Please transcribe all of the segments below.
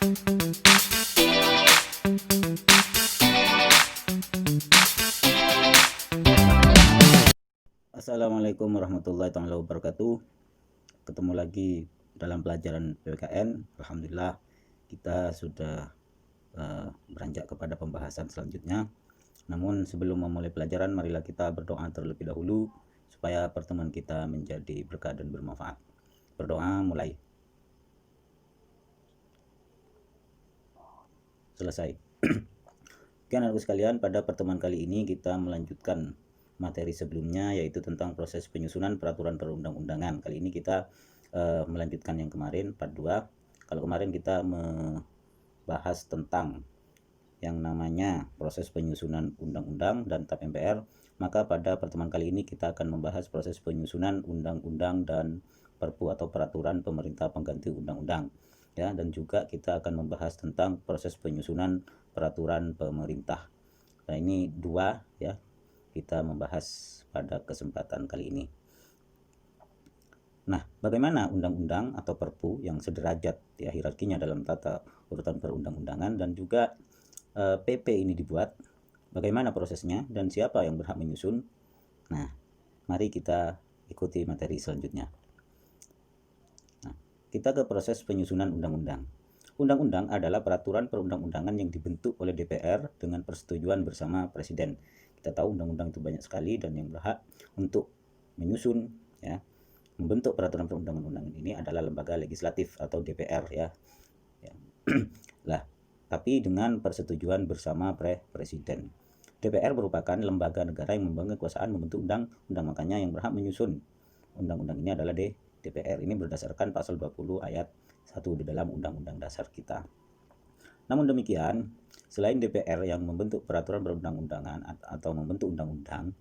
Assalamualaikum warahmatullahi wabarakatuh. Ketemu lagi dalam pelajaran PPKN. Alhamdulillah kita sudah beranjak kepada pembahasan selanjutnya. Namun sebelum memulai pelajaran, marilah kita berdoa terlebih dahulu supaya pertemuan kita menjadi berkah dan bermanfaat. Berdoa mulai. Selesai. Oke anak-anakku sekalian, pada pertemuan kali ini kita melanjutkan materi sebelumnya, yaitu tentang proses penyusunan peraturan perundang-undangan. Kali ini kita melanjutkan yang kemarin, part 2. Kalau kemarin kita membahas tentang yang namanya proses penyusunan undang-undang dan TAP MPR, maka pada pertemuan kali ini kita akan membahas proses penyusunan undang-undang dan perpu atau peraturan pemerintah pengganti undang-undang. Ya, dan juga kita akan membahas tentang proses penyusunan peraturan pemerintah. Nah, ini dua ya kita membahas pada kesempatan kali ini. Nah, bagaimana undang-undang atau perpu yang sederajat ya hierarkinya dalam tata urutan perundang-undangan dan juga PP ini dibuat, bagaimana prosesnya dan siapa yang berhak menyusun? Nah, mari kita ikuti materi selanjutnya. Nah, kita ke proses penyusunan undang-undang. Undang-undang adalah peraturan perundang-undangan yang dibentuk oleh DPR dengan persetujuan bersama Presiden. Kita tahu undang-undang itu banyak sekali dan yang berhak untuk menyusun ya membentuk peraturan perundang-undangan ini adalah lembaga legislatif atau DPR ya. Lah, tapi dengan persetujuan bersama Presiden. DPR merupakan lembaga negara yang memegang kekuasaan membentuk undang-undang, makanya yang berhak menyusun undang-undang ini adalah DPR. Ini berdasarkan pasal 20 ayat 1 di dalam Undang-Undang Dasar kita. Namun demikian, selain DPR yang membentuk peraturan perundang-undangan atau membentuk undang-undang,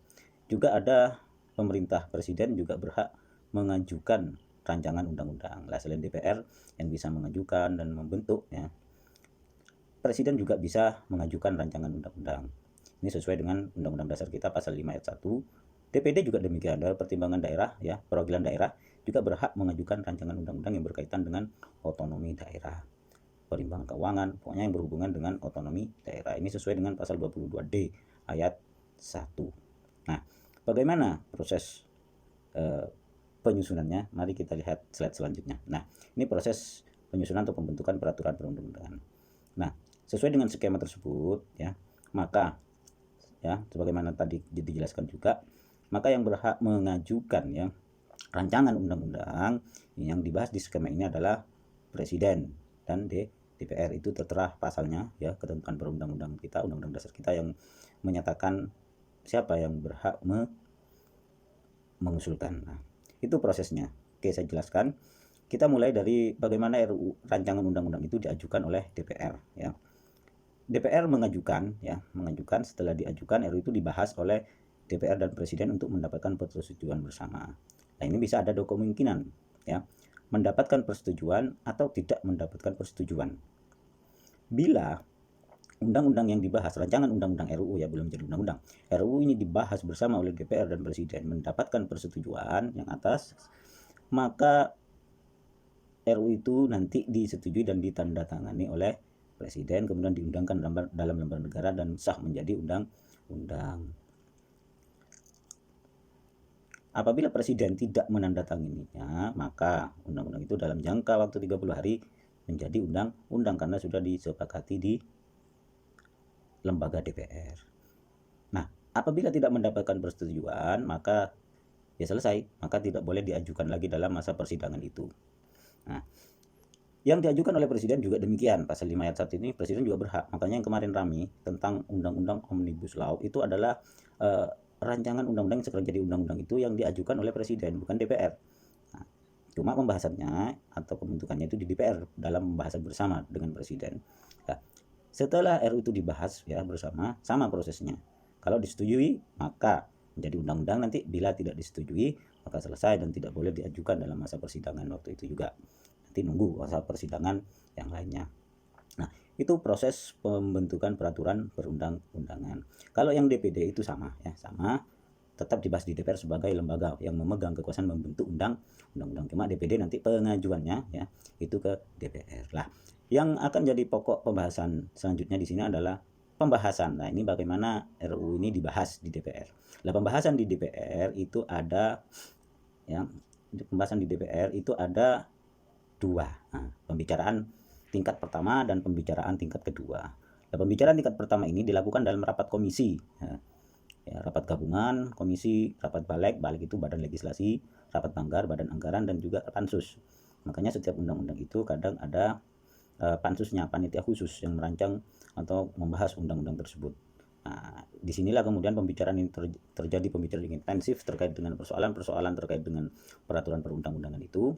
juga ada pemerintah Presiden juga berhak mengajukan rancangan undang-undang. Lah, selain DPR yang bisa mengajukan dan membentuk ya, Presiden juga bisa mengajukan rancangan undang-undang. Ini sesuai dengan Undang-Undang Dasar kita pasal 5 ayat 1. DPD juga demikian, dalam pertimbangan daerah ya, perwakilan daerah juga berhak mengajukan rancangan undang-undang yang berkaitan dengan otonomi daerah, perimbangan keuangan, pokoknya yang berhubungan dengan otonomi daerah. Ini sesuai dengan pasal 22D ayat 1. Nah, bagaimana proses penyusunannya? Mari kita lihat slide selanjutnya. Nah, ini proses penyusunan atau pembentukan peraturan perundang-undangan. Nah, sesuai dengan skema tersebut ya, maka ya sebagaimana tadi dijelaskan juga, maka yang berhak mengajukan ya rancangan undang-undang yang dibahas di skema ini adalah Presiden dan DPR. Itu tertera pasalnya ya, ketentuan perundang-undangan kita, Undang-Undang Dasar kita yang menyatakan siapa yang berhak mengusulkan. Nah, itu prosesnya. Oke, saya jelaskan. Kita mulai dari bagaimana rancangan undang-undang itu diajukan oleh DPR ya. DPR mengajukan setelah diajukan RUU itu dibahas oleh DPR dan Presiden untuk mendapatkan persetujuan bersama. Nah, ini bisa ada dua kemungkinan ya, mendapatkan persetujuan atau tidak mendapatkan persetujuan. Bila undang-undang yang dibahas, rancangan undang-undang RUU ya, belum jadi undang-undang, RUU ini dibahas bersama oleh DPR dan Presiden mendapatkan persetujuan yang atas, maka RUU itu nanti disetujui dan ditandatangani oleh Presiden, kemudian diundangkan dalam lembar negara dan sah menjadi undang-undang. Apabila Presiden tidak menandatanganinya, maka undang-undang itu dalam jangka waktu 30 hari menjadi undang-undang karena sudah disepakati di lembaga DPR. Nah, apabila tidak mendapatkan persetujuan, maka ya selesai, maka tidak boleh diajukan lagi dalam masa persidangan itu. Nah, yang diajukan oleh Presiden juga demikian, pasal 5 ayat 1 ini Presiden juga berhak. Makanya yang kemarin rame tentang Undang-Undang Omnibus Law itu adalah rancangan undang-undang yang sekarang jadi undang-undang itu yang diajukan oleh Presiden, bukan DPR. Nah, cuma pembahasannya atau pembentukannya itu di DPR dalam pembahasan bersama dengan Presiden. Nah, setelah RUU itu dibahas ya bersama, sama prosesnya. Kalau disetujui, maka menjadi undang-undang. Nanti bila tidak disetujui, maka selesai dan tidak boleh diajukan dalam masa persidangan waktu itu juga. Nanti nunggu masa persidangan yang lainnya. Nah, itu proses pembentukan peraturan perundang-undangan. Kalau yang DPD itu sama ya, sama tetap dibahas di DPR sebagai lembaga yang memegang kekuasaan membentuk undang-undang. Cuma DPD nanti pengajuannya ya itu ke DPR. Lah, Yang akan jadi pokok pembahasan selanjutnya di sini adalah pembahasan. Nah, ini bagaimana RUU ini dibahas di DPR. Nah, pembahasan di DPR itu ada dua. Nah, pembicaraan tingkat pertama dan pembicaraan tingkat kedua. Nah, pembicaraan tingkat pertama ini dilakukan dalam rapat komisi. Rapat gabungan, komisi, rapat balik itu badan legislasi, rapat banggar, badan anggaran, dan juga pansus. Makanya setiap undang-undang itu kadang ada pansusnya, panitia khusus yang merancang atau membahas undang-undang tersebut. Nah, disinilah kemudian pembicaraan ini terjadi pembicaraan intensif terkait dengan persoalan-persoalan terkait dengan peraturan perundang-undangan itu.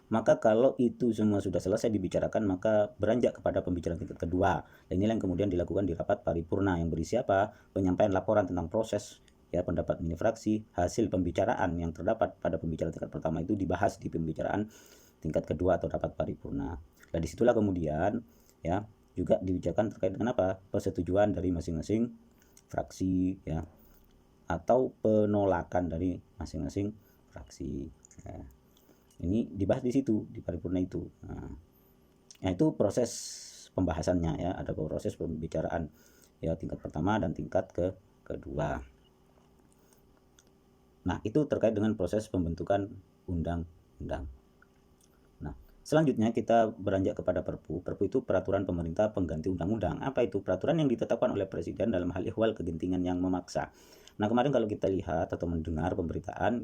Maka kalau itu semua sudah selesai dibicarakan, maka beranjak kepada pembicaraan tingkat kedua. Dan inilah yang kemudian dilakukan di rapat paripurna yang berisi apa? Penyampaian laporan tentang proses pendapat mini fraksi, hasil pembicaraan yang terdapat pada pembicaraan tingkat pertama itu dibahas di pembicaraan tingkat kedua atau rapat paripurna. Nah, disitulah kemudian juga dibicarakan terkait dengan apa? Persetujuan dari masing-masing fraksi atau penolakan dari masing-masing fraksi. Ini dibahas di situ, di paripurna itu. Nah, itu proses pembahasannya ada proses pembicaraan tingkat pertama dan tingkat kedua. Nah, itu terkait dengan proses pembentukan undang-undang. Nah, selanjutnya kita beranjak kepada Perpu. Perpu itu peraturan pemerintah pengganti undang-undang. Apa itu? Peraturan yang ditetapkan oleh Presiden dalam hal ihwal kegentingan yang memaksa. Nah, kemarin kalau kita lihat atau mendengar pemberitaan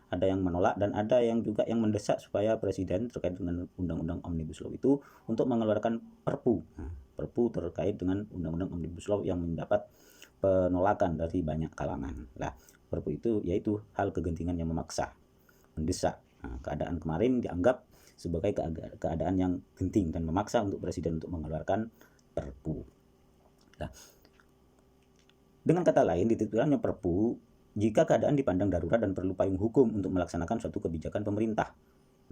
ada yang menolak dan ada yang juga yang mendesak supaya Presiden terkait dengan Undang-Undang Omnibus Law itu untuk mengeluarkan Perpu. Perpu terkait dengan Undang-Undang Omnibus Law yang mendapat penolakan dari banyak kalangan. Nah, Perpu itu yaitu hal kegentingan yang memaksa, mendesak. Nah, keadaan kemarin dianggap sebagai keadaan yang genting dan memaksa untuk Presiden untuk mengeluarkan Perpu. Nah, dengan kata lain, ditentukannya Perpu jika keadaan dipandang darurat dan perlu payung hukum untuk melaksanakan suatu kebijakan pemerintah.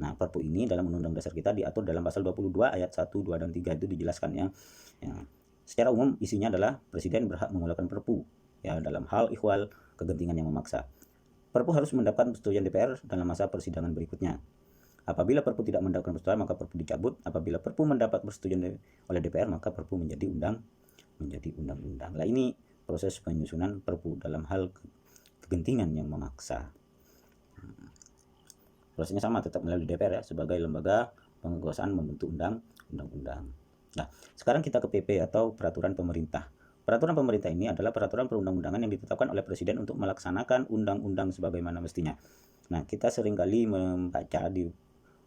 Nah, Perpu ini dalam Undang-Undang Dasar kita diatur dalam pasal 22 ayat 1, 2, dan 3 itu dijelaskan secara umum isinya adalah Presiden berhak mengeluarkan Perpu dalam hal ihwal kegentingan yang memaksa. Perpu harus mendapatkan persetujuan DPR dalam masa persidangan berikutnya. Apabila Perpu tidak mendapatkan persetujuan, maka Perpu dicabut. Apabila Perpu mendapat persetujuan oleh DPR, maka Perpu menjadi undang-undang. Nah, ini proses penyusunan Perpu dalam hal kegentingan yang memaksa. Prosesnya sama, tetap melalui DPR sebagai lembaga penguasaan membentuk undang-undang. Nah, sekarang kita ke PP atau peraturan pemerintah. Peraturan pemerintah ini adalah peraturan perundang-undangan yang ditetapkan oleh Presiden untuk melaksanakan undang-undang sebagaimana mestinya. Nah, kita seringkali membaca di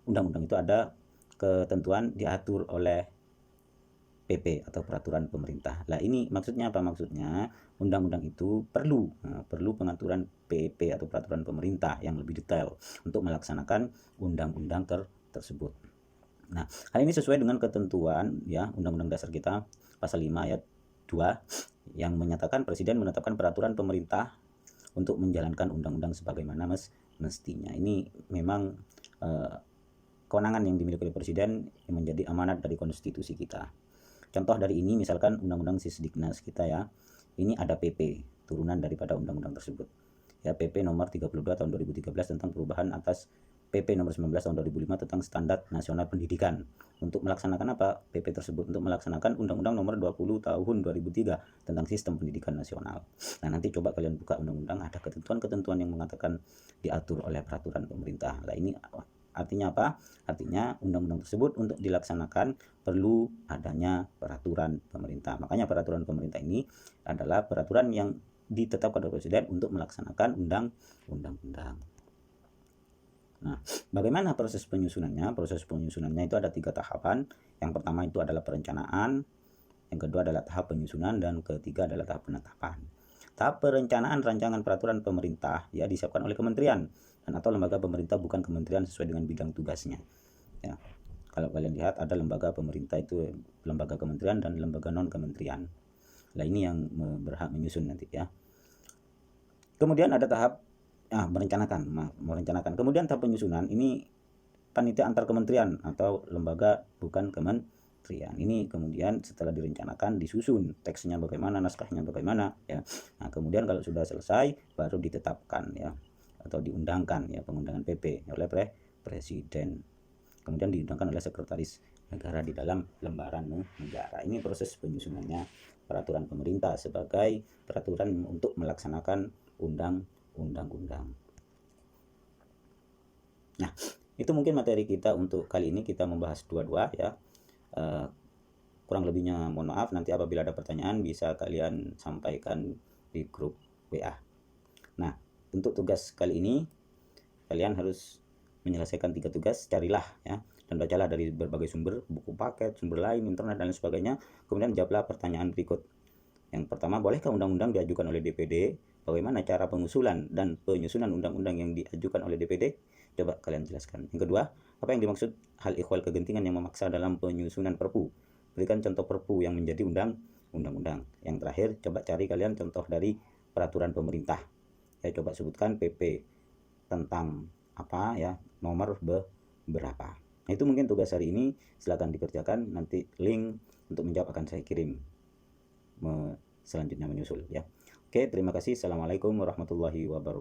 undang-undang itu ada ketentuan diatur oleh PP atau peraturan pemerintah. Nah, ini maksudnya apa? Maksudnya undang-undang itu perlu pengaturan PP atau peraturan pemerintah yang lebih detail untuk melaksanakan undang-undang tersebut. Nah, hal ini sesuai dengan ketentuan Undang-Undang Dasar kita pasal 5 ayat 2 yang menyatakan Presiden menetapkan peraturan pemerintah untuk menjalankan undang-undang sebagaimana mestinya. Ini memang kewenangan yang dimiliki oleh Presiden yang menjadi amanat dari konstitusi kita. Contoh dari ini misalkan Undang-Undang Sisdiknas kita ini ada PP turunan daripada undang-undang tersebut. PP nomor 32 tahun 2013 tentang perubahan atas PP nomor 19 tahun 2005 tentang standar nasional pendidikan. Untuk melaksanakan apa? PP tersebut untuk melaksanakan Undang-Undang nomor 20 tahun 2003 tentang sistem pendidikan nasional. Nah, nanti coba kalian buka undang-undang, ada ketentuan-ketentuan yang mengatakan diatur oleh peraturan pemerintah. Nah, ini artinya apa? Artinya undang-undang tersebut untuk dilaksanakan perlu adanya peraturan pemerintah. Makanya peraturan pemerintah ini adalah peraturan yang ditetapkan oleh Presiden untuk melaksanakan undang-undang. Nah, bagaimana proses penyusunannya? Proses penyusunannya itu ada 3 tahapan. Yang pertama itu adalah perencanaan, yang kedua adalah tahap penyusunan, dan ketiga adalah tahap penetapan. Tahap perencanaan rancangan peraturan pemerintah disiapkan oleh kementerian dan atau lembaga pemerintah bukan kementerian sesuai dengan bidang tugasnya. Kalau kalian lihat ada lembaga pemerintah itu lembaga kementerian dan lembaga non kementerian. Nah, ini yang berhak menyusun nanti Kemudian ada tahap merencanakan. Kemudian tahap penyusunan ini panitia antar kementerian atau lembaga bukan kementerian. Ini kemudian setelah direncanakan disusun teksnya bagaimana, naskahnya bagaimana Nah, kemudian kalau sudah selesai baru ditetapkan atau diundangkan pengundangan PP oleh Presiden. Kemudian diundangkan oleh sekretaris negara di dalam lembaran negara. Ini proses penyusunannya peraturan pemerintah sebagai peraturan untuk melaksanakan undang-undang. Nah, itu mungkin materi kita untuk kali ini. Kita membahas dua-dua ya. Kurang lebihnya mohon maaf. Nanti apabila ada pertanyaan bisa kalian sampaikan di grup WA. Nah, untuk tugas kali ini kalian harus menyelesaikan 3 tugas. Carilah ya dan bacalah dari berbagai sumber, buku paket, sumber lain, internet dan lain sebagainya. Kemudian jawablah pertanyaan berikut. Yang pertama, bolehkah undang-undang diajukan oleh DPD? Bagaimana cara pengusulan dan penyusunan undang-undang yang diajukan oleh DPD? Coba kalian jelaskan. Yang kedua, apa yang dimaksud hal ikhwal kegentingan yang memaksa dalam penyusunan Perpu? Berikan contoh Perpu yang menjadi undang-undang. Yang terakhir, coba cari kalian contoh dari peraturan pemerintah. Ya, coba sebutkan PP tentang apa ya, nomor berapa. Nah, itu mungkin tugas hari ini. Silakan dikerjakan. Nanti link untuk menjawab akan saya kirim selanjutnya menyusul ya. Oke, terima kasih. Assalamualaikum warahmatullahi wabarakatuh.